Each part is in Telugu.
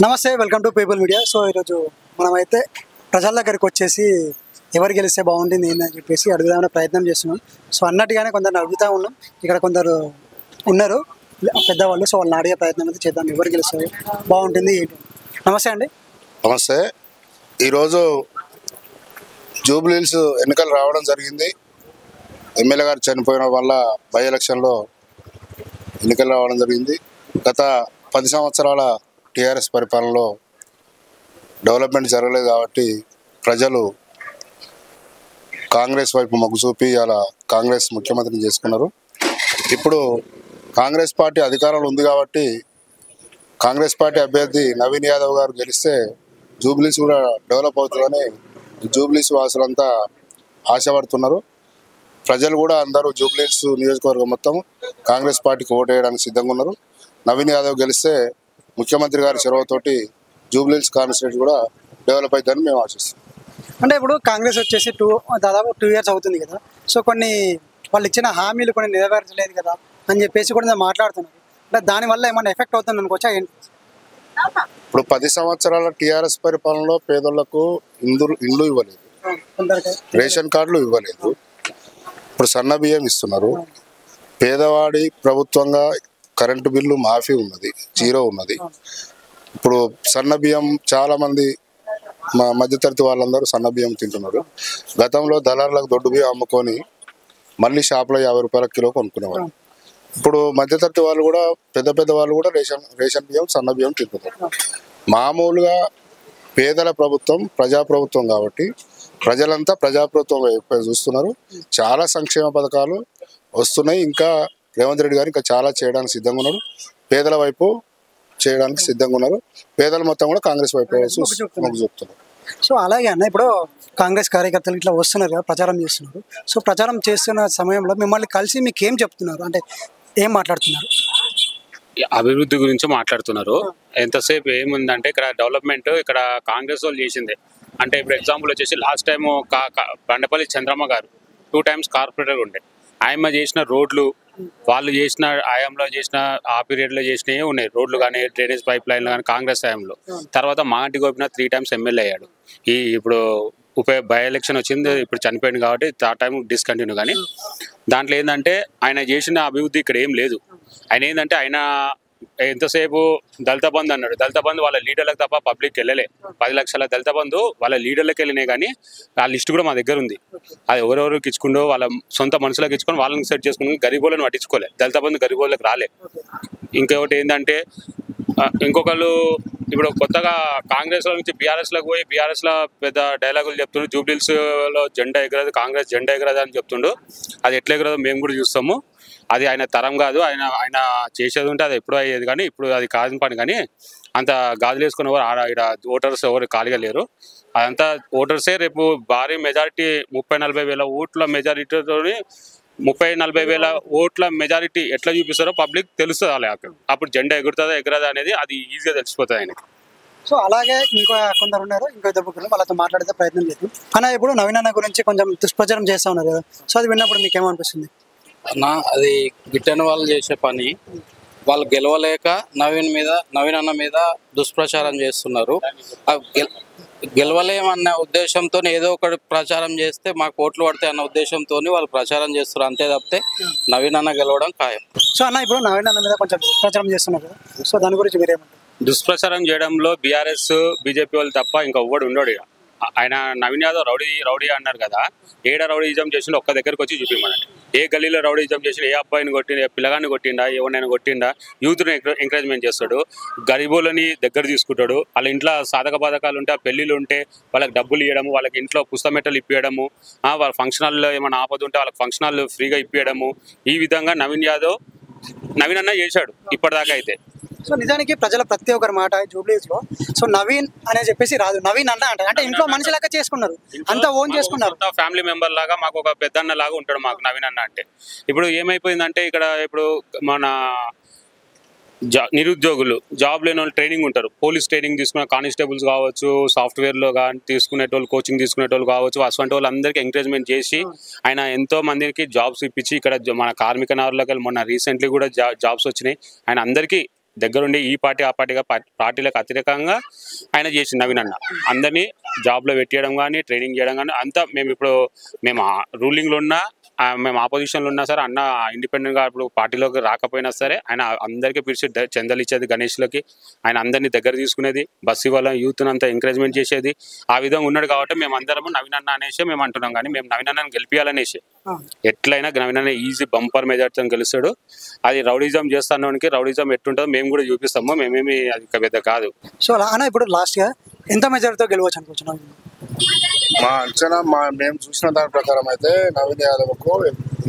నమస్తే, welcome to people media. So ఈరోజు మనమైతే ప్రజల దగ్గరికి వచ్చేసి ఎవరు గెలిస్తే బాగుంటుంది ఏంటని చెప్పేసి అడుగుదామనే ప్రయత్నం చేస్తున్నాం. సో అన్నట్టుగానే కొందరు అడుగుతూ ఉన్నాం. ఇక్కడ కొందరు ఉన్నారు పెద్దవాళ్ళు. సో వాళ్ళని అడిగే ప్రయత్నం అయితే చేద్దాం. ఎవరు గెలిస్తే బాగుంటుంది ఏంటి. నమస్తే అండి. నమస్తే. ఈరోజు జూబ్లీహిల్స్ ఎన్నికలు రావడం జరిగింది. ఎమ్మెల్యే గారు చనిపోయిన వల్ల బై ఎలక్షన్లో ఎన్నికలు రావడం జరిగింది. గత 10 సంవత్సరాల టీఆర్ఎస్ పరిపాలనలో డెవలప్మెంట్ జరగలేదు కాబట్టి ప్రజలు కాంగ్రెస్ వైపు మొగ్గు చూపి అలా కాంగ్రెస్ ముఖ్యమంత్రిని చేసుకున్నారు. ఇప్పుడు కాంగ్రెస్ పార్టీ అధికారంలో ఉంది కాబట్టి కాంగ్రెస్ పార్టీ అభ్యర్థి నవీన్ యాదవ్ గారు గెలిస్తే జూబ్లీహిల్స్ కూడా డెవలప్ అవుతుందని జూబ్లీహిల్స్ వాసులంతా ఆశపడుతున్నారు. ప్రజలు కూడా అందరూ జూబ్లీహిల్స్ నియోజకవర్గం మొత్తం కాంగ్రెస్ పార్టీకి ఓటు వేయడానికి సిద్ధంగా ఉన్నారు. నవీన్ యాదవ్ గెలిస్తే ముఖ్యమంత్రి గారి చొరవతోటి జూబ్లీహిల్స్ కాన్స్టిట్యూన్సీ కూడా డెవలప్ అవుతుందని మేము ఆశిస్తాం. అంటే ఇప్పుడు కాంగ్రెస్ వచ్చేసి దాదాపు 2 years అవుతుంది కదా. సో కొన్ని వాళ్ళు ఇచ్చిన హామీలు కొన్ని నెరవేర్చలేదు కదా అని చెప్పేసి కూడా మాట్లాడుతున్నారు. అంటే దానివల్ల ఏమైనా ఎఫెక్ట్ అవుతుంది అనుకోవచ్చా ఏంటి? ఇప్పుడు 10 సంవత్సరాల టీఆర్ఎస్ పరిపాలనలో పేదోళ్లకు ఇండ్లు ఇవ్వలేదు, రేషన్ కార్డులు ఇవ్వలేదు. ఇప్పుడు సన్న బియ్యం ఇస్తున్నారు. పేదవాడి ప్రభుత్వంగా కరెంటు బిల్లు మాఫీ ఉన్నది, జీరో ఉన్నది. ఇప్పుడు సన్న బియ్యం చాలా మంది మధ్యతరగతి వాళ్ళందరూ సన్న బియ్యం తింటున్నారు. గతంలో దళారులకు దొడ్డు బియ్యం అమ్ముకొని మళ్ళీ షాప్లో 50 రూపాయల కిలో కొనుక్కునేవారు. ఇప్పుడు మధ్యతరగతి వాళ్ళు కూడా పెద్ద వాళ్ళు కూడా రేషన్ బియ్యం సన్న బియ్యం తింటున్నారు. మామూలుగా పేదల ప్రభుత్వం ప్రజాప్రభుత్వం కాబట్టి ప్రజలంతా ప్రజాప్రభుత్వం వైపు చూస్తున్నారు. చాలా సంక్షేమ పథకాలు వస్తున్నాయి. ఇంకా రేవంత్ రెడ్డి గారు ఇంకా చాలా చేయడానికి సిద్ధంగా ఉన్నారు. పేదల వైపు చేయడానికి సిద్ధంగా ఉన్నారు. పేదలు మొత్తం కూడా కాంగ్రెస్ వైపు మొగ్గు చూపుతున్నారు. సో అలాగే అన్న, ఇప్పుడు కాంగ్రెస్ కార్యకర్తలు ఇట్లా వస్తున్నారు కదా, ప్రచారం చేస్తున్నారు. సో ప్రచారం చేస్తున్న సమయంలో మిమ్మల్ని కలిసి మీకు ఏం చెప్తున్నారు, అంటే ఏం మాట్లాడుతున్నారు? అభివృద్ధి గురించి మాట్లాడుతున్నారు. ఎంతసేపు ఏముందంటే ఇక్కడ డెవలప్మెంట్ ఇక్కడ కాంగ్రెస్ వాళ్ళు చేసిందే. అంటే ఇప్పుడు ఎగ్జాంపుల్ వచ్చేసి లాస్ట్ టైం బండపల్లి చంద్రమ్మ గారు 2 times కార్పొరేటర్ ఉండే. ఆయమ్మ చేసిన రోడ్లు, వాళ్ళు చేసిన ఆయంలో చేసిన ఆ పీరియడ్లో చేసినవి ఉన్నాయి. రోడ్లు కానీ డ్రైనేజ్ పైప్ లైన్లు కానీ కాంగ్రెస్ హయాంలో. తర్వాత మాగంటి గోపినాథ్ 3 times ఎమ్మెల్యే అయ్యాడు. ఇప్పుడు బై ఎలక్షన్ వచ్చింది, ఇప్పుడు చనిపోయింది కాబట్టి ఆ టైం డిస్కంటిన్యూ. కానీ దాంట్లో ఏంటంటే ఆయన చేసిన అభివృద్ధి ఇక్కడ ఏం లేదు. ఆయన ఏంటంటే ఆయన ఎంతసేపు దళిత బంధు అన్నాడు. దళిత బంధు వాళ్ళ లీడర్లకు తప్ప పబ్లిక్ వెళ్ళలే. 10 లక్షల దళిత బంధు వాళ్ళ లీడర్లకు వెళ్ళినాయి. కానీ ఆ లిస్ట్ కూడా మా దగ్గర ఉంది. అది ఎవరెవరికి ఇచ్చుకుండో వాళ్ళ సొంత మనుషులకు ఇచ్చుకొని వాళ్ళని సెట్ చేసుకుని గరీబోళ్ళని పట్టించుకోలే. దళిత బంధు గరీబోళ్ళకి రాలే. ఇంకొకటి ఏంటంటే ఇంకొకళ్ళు ఇప్పుడు కొత్తగా కాంగ్రెస్ లో నుంచి బీఆర్ఎస్లోకి పోయి బీఆర్ఎస్లో పెద్ద డైలాగులు చెప్తుండ్రు. జూబ్లీహిల్స్లో జెండా ఎగరదు, కాంగ్రెస్ జెండా ఎగరదు అని చెప్తుండు. అది ఎట్లా ఎగరదో మేము కూడా చూస్తాము. అది ఆయన తరం కాదు. ఆయన చేసేది ఉంటే అది ఎప్పుడూ అయ్యేది. కానీ ఇప్పుడు అది కాదని పని. కానీ అంత గాజులు వేసుకుని ఇక్కడ ఓటర్స్ ఎవరు ఖాళీగా లేరు. అదంతా ఓటర్సే రేపు భారీ మెజారిటీ 30-40 వేల ఓట్ల మెజారిటీతో 30-40 వేల ఓట్ల మెజారిటీ ఎట్లా చూపిస్తారో పబ్లిక్ తెలుస్తుంది. వాళ్ళకి అప్పుడు జెండా ఎగురుతుందా ఎగరదా అనేది అది ఈజీగా తెలిసిపోతుంది ఆయనకి. సో అలాగే ఇంకో కొందరు ఉన్నారు, ఇంకో ఇద్దరు వాళ్ళతో మాట్లాడితే ప్రయత్నం చేద్దాం. అన్న, ఇప్పుడు నవీన్ అన్న గురించి కొంచెం దుష్ప్రచారం చేస్తూ ఉన్నారు కదా. సో అది విన్నప్పుడు మీకు ఏమనిపిస్తుంది అన్న? అది గిట్టని వాళ్ళు చేసే పని. వాళ్ళు గెలవలేక నవీన్ అన్న మీద దుష్ప్రచారం చేస్తున్నారు. గెలవలేమన్న ఉద్దేశంతో ఏదో ఒకటి ప్రచారం చేస్తే మాకు ఓట్లు పడతాయి అన్న ఉద్దేశంతో వాళ్ళు ప్రచారం చేస్తారు. అంతే తప్పితే నవీన్ అన్న గెలవడం ఖాయం. సో అన్న, ఇప్పుడు నవీన్ అన్న మీద కొంచెం దుష్ప్రచారం చేస్తున్నారు కదా. సో దాని గురించి మీరేమంటారు? దుష్ప్రచారం చేయడంలో బీఆర్ఎస్ బీజేపీ వాళ్ళు తప్ప ఇంకా ఒవ్వడు ఉండడు. ఆయన నవీన్ యాదవ్ రౌడీ అన్నారు కదా. ఏడ రౌడీజం చేసిండో ఒక్క దగ్గరకు వచ్చి చూపిమనండి. ఏ గల్లీలో రౌడీజం చేసిండు, ఏ అబ్బాయిని కొట్టిండా, ఏ పిల్లగాన్ని కొట్టిండా, ఎవరినైనా కొట్టిండా. యూత్ని ఎంకరేజ్మెంట్ చేస్తాడు, గరీబులని దగ్గర తీసుకుంటాడు. వాళ్ళ ఇంట్లో సాధక బాధకాలు ఉంటే, పెళ్ళిళ్ళు ఉంటే వాళ్ళకి డబ్బులు ఇవ్వడము, వాళ్ళకి ఇంట్లో పుస్తమెట్టలు ఇప్పించడము, వాళ్ళ ఫంక్షన్ హాల్లో ఏమైనా ఆపద ఉంటే వాళ్ళకి ఫంక్షన్ హాల్ ఫ్రీగా ఇప్పించడము. ఈ విధంగా నవీన్ అన్న చేశాడు ఇప్పటిదాకా అయితే. సో నిజానికి ప్రజల ప్రతి ఒక్కరి మాట జూబ్లీహిల్స్లో సో నవీన్ అనే చెప్పేసి రాదు, నవీన్ అన్న అంటారు. అంటే ఇంట్లో మనిషి లాగా చేసుకున్నారు, అంతా ఓన్ చేసుకున్నారు. ఫ్యామిలీ మెంబర్ లాగా మాకు ఒక పెద్దన్న లాగా ఉంటాడు మాకు నవీన్ అన్న అంటే. ఇప్పుడు ఏమైపోయిందంటే ఇక్కడ ఇప్పుడు మన నిరుద్యోగులు, జాబ్ లేని వాళ్ళు ట్రైనింగ్ ఉంటారు. పోలీస్ ట్రైనింగ్ తీసుకున్న కానిస్టేబుల్స్ కావచ్చు, సాఫ్ట్వేర్లో కానీ తీసుకునేటోళ్ళు, కోచింగ్ తీసుకునేటోళ్ళు కావచ్చు, అటువంటి వాళ్ళు అందరికీ ఎంకరేజ్మెంట్ చేసి ఆయన ఎంతో మందికి జాబ్స్ ఇప్పించి ఇక్కడ మన కార్మిక నగర్లోకి మొన్న రీసెంట్లీ కూడా జాబ్స్ వచ్చినాయి. ఆయన అందరికీ దగ్గరుండి ఈ పార్టీ ఆ పార్టీగా పార్టీలకు అతిరేకంగా ఆయన చేసింది నవీన్ అన్న. అందరినీ జాబ్లో పెట్టేయడం కానీ ట్రైనింగ్ చేయడం కానీ అంతా మేము రూలింగ్లో ఉన్నా మేము ఆపోజిషన్లో ఉన్నా సరే అన్న ఇండిపెండెంట్గా ఇప్పుడు పార్టీలోకి రాకపోయినా సరే ఆయన అందరికీ పిలిచి చందలు ఇచ్చేది, గణేష్లకి ఆయన అందరినీ దగ్గర తీసుకునేది, బస్సు వల్ల యూత్ని అంతా ఎంకరేజ్మెంట్ చేసేది. ఆ విధంగా ఉన్నాడు కాబట్టి మేము అందరము నవీన్ అన్న అనేసి మేము అంటున్నాం. కానీ మేము నవీన్ అన్నని గెలిపించాలనేసి ఎట్లయినా నవీన్ అన్న ఈజీ బంపర్ మెజార్టీతో గెలుస్తాడు. అది రౌడిజం చేస్తానికి రౌడిజం ఎట్టుంటుందో మేము కూడా చూపిస్తాము. మేమేమి అది పెద్ద కాదు. సో అన్న ఇప్పుడు లాస్ట్గా ఎంత మెజార్టీతో గెలవచ్చు అనుకుంటున్నాం? మా అంచనా మేము చూసిన దాని ప్రకారం అయితే నవీన్ యాదవ్కు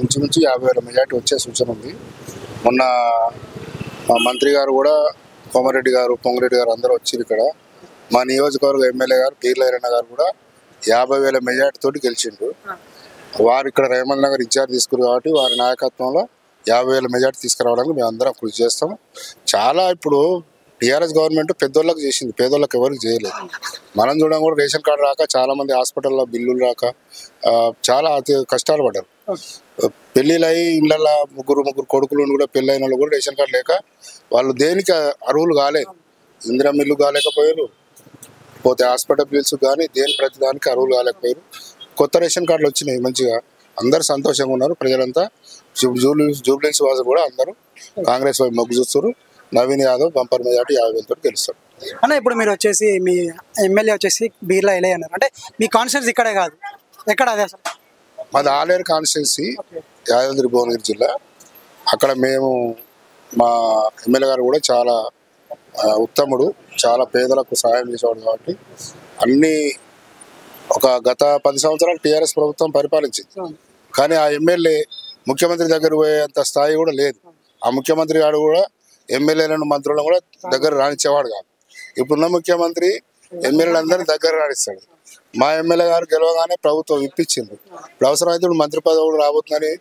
ఇంచుమించు 50,000 మెజార్టీ వచ్చే సూచన ఉంది. మొన్న మా మంత్రి గారు కూడా కోమరెడ్డి గారు, పొంగిరెడ్డి గారు అందరూ వచ్చారు. ఇక్కడ మా నియోజకవర్గ ఎమ్మెల్యే గారు పీర్లైరన్న గారు కూడా 50,000 మెజార్టీ తోటి గెలిచిండ్రు. వారు ఇక్కడ రేమల్ నగర్ ఇన్ఛార్జ్ తీసుకున్నారు కాబట్టి వారి నాయకత్వంలో 50,000 మెజార్టీ తీసుకురావడానికి మేము అందరం కృషి చేస్తాం. చాలా ఇప్పుడు టీఆర్ఎస్ గవర్నమెంట్ పెద్దోళ్ళకి చేసింది, పేదోళ్ళకి ఎవరికి చేయలేదు. మనం చూడడం కూడా రేషన్ కార్డు రాక చాలా మంది హాస్పిటల్లో బిల్లులు రాక చాలా అతి కష్టాలు పడ్డారు. పెళ్ళిళ్ళు అయ్యి ఇళ్ళల్లో ముగ్గురు కొడుకులు కూడా పెళ్ళైన వాళ్ళు కూడా రేషన్ కార్డు లేక వాళ్ళు దేనికి అర్హులు కాలేదు. ఇందిరా మిల్లు కాలేకపోయారు, పోతే హాస్పిటల్ బిల్స్ కానీ ప్రతి దానికి అర్హులు కాలేకపోయారు. కొత్త రేషన్ కార్డులు వచ్చినాయి, మంచిగా అందరు సంతోషంగా ఉన్నారు. ప్రజలంతా జూబ్లీస్ వాసు కూడా అందరూ కాంగ్రెస్ వైపు మొగ్గు చూస్తారు. నవీన్ యాదవ్ బంపర్ మెజార్టీ 50,000 గెలుస్తాడు అన్న. ఇప్పుడు మీరు వచ్చేసి మీ ఎమ్మెల్యే వచ్చేసి బీర్లా ఎలయ్య అన్నారు, అంటే మీ కాన్స్టిట్యూన్సీ ఇక్కడే కాదు, ఎక్కడ అదే అసలు? మాది ఆలేరు కాన్స్టిట్యున్సీ, యాదాద్రి భువనగిరి జిల్లా. అక్కడ మేము మా ఎమ్మెల్యే గారు కూడా చాలా ఉత్తముడు, చాలా పేదలకు సహాయం చేసేవాడు. కాబట్టి అన్ని గత 10 సంవత్సరాలు టీఆర్ఎస్ ప్రభుత్వం పరిపాలించింది. కానీ ఆ ఎమ్మెల్యే ముఖ్యమంత్రి దగ్గర పోయేంత స్థాయి కూడా లేదు. ఆ ముఖ్యమంత్రి గారు కూడా ఎమ్మెల్యేలను మంత్రులను కూడా దగ్గర రానిచ్చేవాడు కాదు. ఇప్పుడున్న ముఖ్యమంత్రి ఎమ్మెల్యేలందరినీ దగ్గర రాణిస్తాడు. మా ఎమ్మెల్యే గారు గెలవగానే ప్రభుత్వం ఇప్పించింది. ఇప్పుడు అవసరమైతే మంత్రి పదవులు రాబోతుందని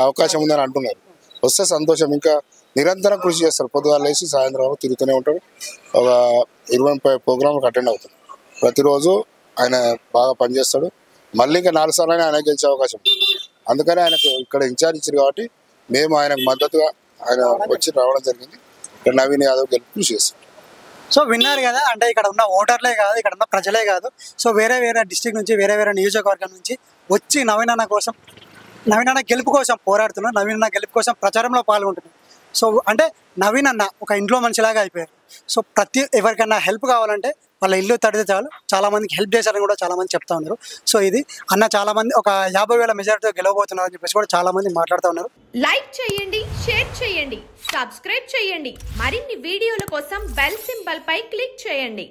అవకాశం ఉందని అంటున్నారు. వస్తే సంతోషం. ఇంకా నిరంతరం కృషి చేస్తారు. పొద్దుగా లేచి సాయంత్రం తిరుగుతూనే ఉంటాడు. ఒక 20 ప్రోగ్రాంలకు అటెండ్ అవుతాడు. ప్రతిరోజు ఆయన బాగా పనిచేస్తాడు. మళ్ళీ ఇంకా 4 సార్లు ఆయన గెలిచే అవకాశం ఉంది. అందుకని ఆయనకు ఇక్కడ ఇన్ఛార్జ్ ఇచ్చారు కాబట్టి మేము ఆయనకు మద్దతుగా ఆయన వచ్చి రావడం జరిగింది. ఇక్కడ నవీన్ యాదవ్ గెలుపు కృషి చేస్తాం. సో విన్నారు కదా, అంటే ఇక్కడ ఉన్న ఓటర్లే కాదు, ఇక్కడ ఉన్న ప్రజలే కాదు, సో వేరే డిస్ట్రిక్ట్ నుంచి వేరే నియోజకవర్గం నుంచి వచ్చి నవీన్ అన్న గెలుపు కోసం పోరాడుతున్నారు. నవీన్ అన్న గెలుపు కోసం ప్రచారంలో పాల్గొంటున్నారు. సో అంటే నవీన్ అన్న ఒక ఇంట్లో మనిషిలాగా అయిపోయారు. సో ఎవరికైనా హెల్ప్ కావాలంటే వాళ్ళ ఇల్లు తడితే చాలు, చాలా మందికి హెల్ప్ చేశారని కూడా చాలా మంది చెప్తా ఉన్నారు. సో ఇది అన్న చాలా మంది ఒక 50,000 మెజార్టీతో గెలవబోతున్నారు అని చెప్పేసి కూడా చాలా మంది మాట్లాడుతూ ఉన్నారు. లైక్ చేయండి, షేర్ చేయండి, సబ్స్క్రైబ్ చేయండి. మరిన్ని వీడియోల కోసం బెల్ సింబల్ పై క్లిక్ చేయండి.